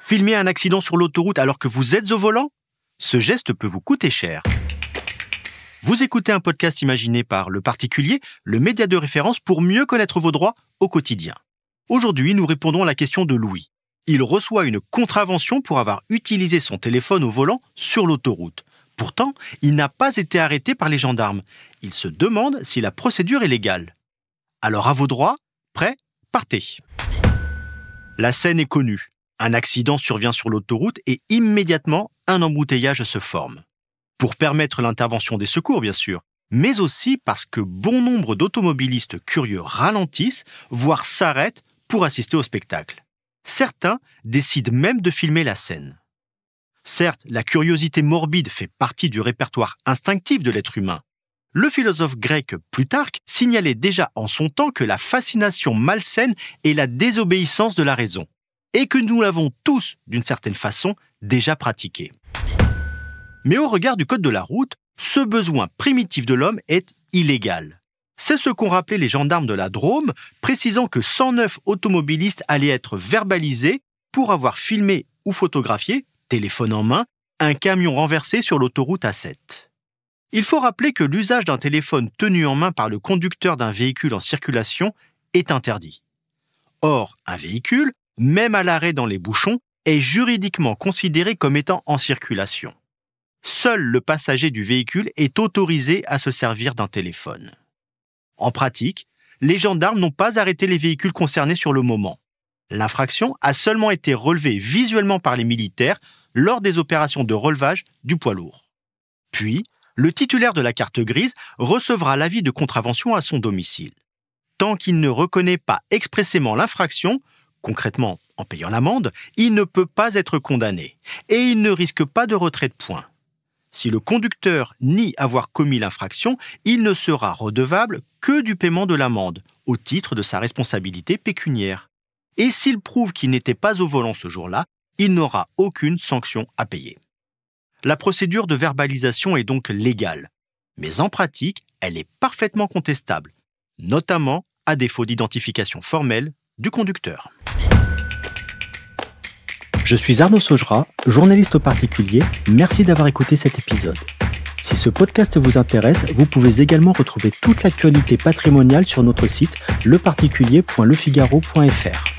Filmer un accident sur l'autoroute alors que vous êtes au volant? Ce geste peut vous coûter cher. Vous écoutez un podcast imaginé par Le Particulier, le média de référence pour mieux connaître vos droits au quotidien. Aujourd'hui, nous répondons à la question de Louis. Il reçoit une contravention pour avoir utilisé son téléphone au volant sur l'autoroute. Pourtant, il n'a pas été arrêté par les gendarmes. Il se demande si la procédure est légale. Alors à vos droits, prêts, partez. La scène est connue. Un accident survient sur l'autoroute et immédiatement, un embouteillage se forme. Pour permettre l'intervention des secours, bien sûr, mais aussi parce que bon nombre d'automobilistes curieux ralentissent, voire s'arrêtent pour assister au spectacle. Certains décident même de filmer la scène. Certes, la curiosité morbide fait partie du répertoire instinctif de l'être humain. Le philosophe grec Plutarque signalait déjà en son temps que la fascination malsaine est la désobéissance de la raison, et que nous l'avons tous, d'une certaine façon, déjà pratiqué. Mais au regard du code de la route, ce besoin primitif de l'homme est illégal. C'est ce qu'ont rappelé les gendarmes de la Drôme, précisant que 109 automobilistes allaient être verbalisés pour avoir filmé ou photographié, téléphone en main, un camion renversé sur l'autoroute A7. Il faut rappeler que l'usage d'un téléphone tenu en main par le conducteur d'un véhicule en circulation est interdit. Or, un véhicule, même à l'arrêt dans les bouchons, est juridiquement considéré comme étant en circulation. Seul le passager du véhicule est autorisé à se servir d'un téléphone. En pratique, les gendarmes n'ont pas arrêté les véhicules concernés sur le moment. L'infraction a seulement été relevée visuellement par les militaires lors des opérations de relevage du poids lourd. Puis, le titulaire de la carte grise recevra l'avis de contravention à son domicile. Tant qu'il ne reconnaît pas expressément l'infraction, concrètement en payant l'amende, il ne peut pas être condamné et il ne risque pas de retrait de points. Si le conducteur nie avoir commis l'infraction, il ne sera redevable que du paiement de l'amende, au titre de sa responsabilité pécuniaire. Et s'il prouve qu'il n'était pas au volant ce jour-là, il n'aura aucune sanction à payer. La procédure de verbalisation est donc légale, mais en pratique, elle est parfaitement contestable, notamment à défaut d'identification formelle du conducteur. Je suis Arnaud Saugera, journaliste au particulier. Merci d'avoir écouté cet épisode. Si ce podcast vous intéresse, vous pouvez également retrouver toute l'actualité patrimoniale sur notre site leparticulier.lefigaro.fr.